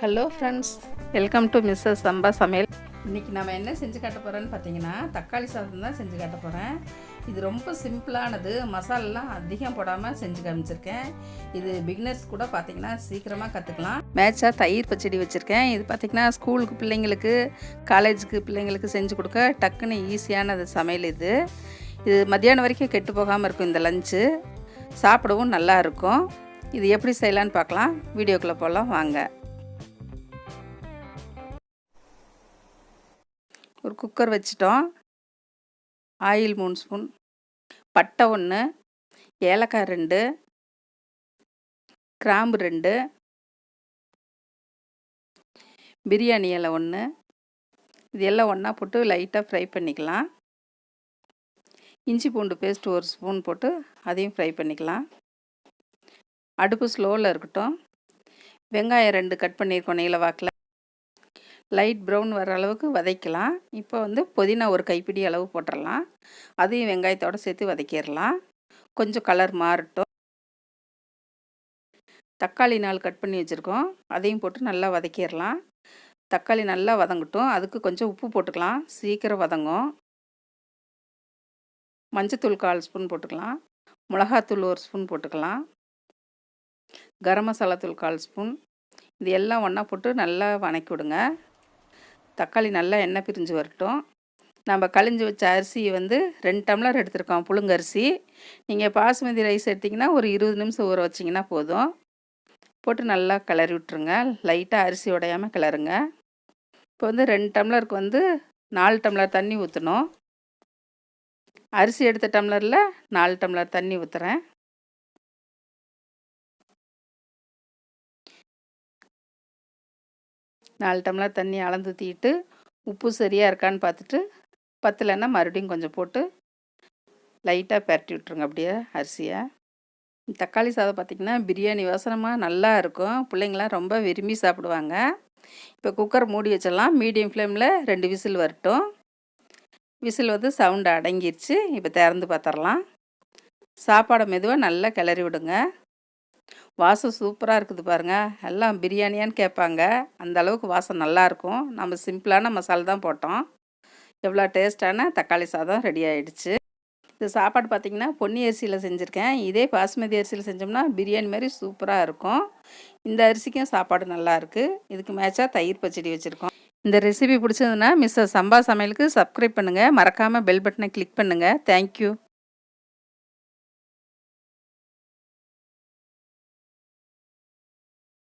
Hello friends, welcome to Mrs Samba Samayal. இன்றைக்கி நம்ம என்ன செஞ்சு காட்ட போகிறோன்னு பார்த்தீங்கன்னா தக்காளி சாதம் தான் செஞ்சு காட்ட போகிறேன். இது ரொம்ப சிம்பிளானது, மசாலாலாம் அதிகம் போடாமல் செஞ்சு காமிச்சிருக்கேன். இது பிகினர்ஸ் கூட பார்த்திங்கன்னா சீக்கிரமாக கற்றுக்கலாம். மேட்சாக தயிர் பச்சடி வச்சுருக்கேன். இது பார்த்திங்கன்னா ஸ்கூலுக்கு பிள்ளைங்களுக்கு, காலேஜுக்கு பிள்ளைங்களுக்கு செஞ்சு கொடுக்க டக்குன்னு ஈஸியானது சமையல். இது மத்தியானம் வரைக்கும் கெட்டு போகாமல் இருக்கும். இந்த லஞ்சு சாப்பிடவும் நல்லா இருக்கும். இது எப்படி செய்யலான்னு பார்க்கலாம். வீடியோக்குள்ளே போகலாம் வாங்க. ஒரு குக்கர் வச்சிட்டோம். ஆயில் 3 ஸ்பூன், பட்டை 1, ஏலக்காய் 2, கிராம்பு 2, பிரியாணி இலை 1. இது எல்லாம் ஒன்றா போட்டு லைட்டாக ஃப்ரை பண்ணிக்கலாம். இஞ்சி பூண்டு பேஸ்ட் 1 ஸ்பூன் போட்டு அதையும் ஃப்ரை பண்ணிக்கலாம். அடுப்பு ஸ்லோவில் இருக்கட்டும். வெங்காயம் 2 கட் பண்ணியிருக்கோம் நீல வாக்கில். லைட் ப்ரௌன் வர அளவுக்கு வதக்கலாம். இப்போ புதினா ஒரு கைப்பிடி அளவு போட்டுடலாம். அதையும் வெங்காயத்தோடு சேர்த்து வதக்கிடலாம். கொஞ்சம் கலர் மாறட்டும். தக்காளி 4 கட் பண்ணி வச்சுருக்கோம். அதையும் போட்டு நல்லா வதக்கிடலாம். தக்காளி நல்லா வதங்கட்டும். அதுக்கு கொஞ்சம் உப்பு போட்டுக்கலாம், சீக்கிரம் வதங்கும். மஞ்சத்தூள் 1/4 ஸ்பூன் போட்டுக்கலாம். மிளகாத்தூள் 1 ஸ்பூன் போட்டுக்கலாம். கரம் மசாலா தூள் 1/4 ஸ்பூன். இது எல்லாம் ஒன்றா போட்டு நல்லா வதக்கி விடுங்க. தக்காளி நல்லா எண்ணெய் பிரிஞ்சு வரட்டும். நம்ம கழிஞ்சு வச்ச அரிசி 2 டம்ளர் எடுத்துருக்கோம், புழுங்கரிசி. நீங்கள் பாசுமதி ரைஸ் எடுத்திங்கன்னா ஒரு 20 நிமிஷம் ஊற வச்சிங்கன்னா போதும். போட்டு நல்லா கிளறி விட்டுருங்க. லைட்டாக அரிசி உடையாமல் கிளறுங்க. இப்போ 2 டம்ளருக்கு 4 டம்ளர் தண்ணி ஊற்றணும். அரிசி எடுத்த டம்ளரில் 4 டம்ளர் தண்ணி ஊற்றுறேன். நாலு டம்ளர் தண்ணி அளந்து ஊற்றிட்டு உப்பு சரியாக இருக்கான்னு பார்த்துட்டு பத்தலைன்னா மறுபடியும் கொஞ்சம் போட்டு லைட்டாக பரட்டி விட்ருங்க அப்படியே அரிசியை. தக்காளி சாதம் பார்த்திங்கன்னா பிரியாணி வாசனமாக நல்லா இருக்கும். பிள்ளைங்களாம் ரொம்ப விரும்பி சாப்பிடுவாங்க. இப்போ குக்கர் மூடி வச்சிடலாம். மீடியம் ஃப்ளேமில் 2 விசில் வரட்டும். விசில் சவுண்டு அடங்கிருச்சு. இப்போ திறந்து பார்த்துடலாம். சாப்பாடை மெதுவாக நல்லா கிளறி விடுங்க. வாசம் சூப்பராக இருக்குது பாருங்கள். எல்லாம் பிரியாணியான்னு கேட்பாங்க. அந்த அளவுக்கு வாசம் நல்லாயிருக்கும். நம்ம சிம்பிளான மசாலா தான் போட்டோம். எவ்வளோ டேஸ்ட்டான தக்காளி சாதம் ரெடி ஆகிடுச்சு. இது சாப்பாடு பார்த்திங்கன்னா பொன்னி அரிசியில் செஞ்சுருக்கேன். இதே பாசுமதி அரிசியில் செஞ்சோம்னா பிரியாணி மாதிரி சூப்பராக இருக்கும். இந்த அரிசிக்கும் சாப்பாடு நல்லாயிருக்கு. இதுக்கு மேட்சாக தயிர் பச்சடி வச்சுருக்கோம். இந்த ரெசிபி பிடிச்சதுன்னா மிஸ்ஸஸ் சம்பா சமையலுக்கு சப்ஸ்கிரைப் பண்ணுங்கள். மறக்காமல் பெல் பட்டனை கிளிக் பண்ணுங்கள். தேங்க்யூ.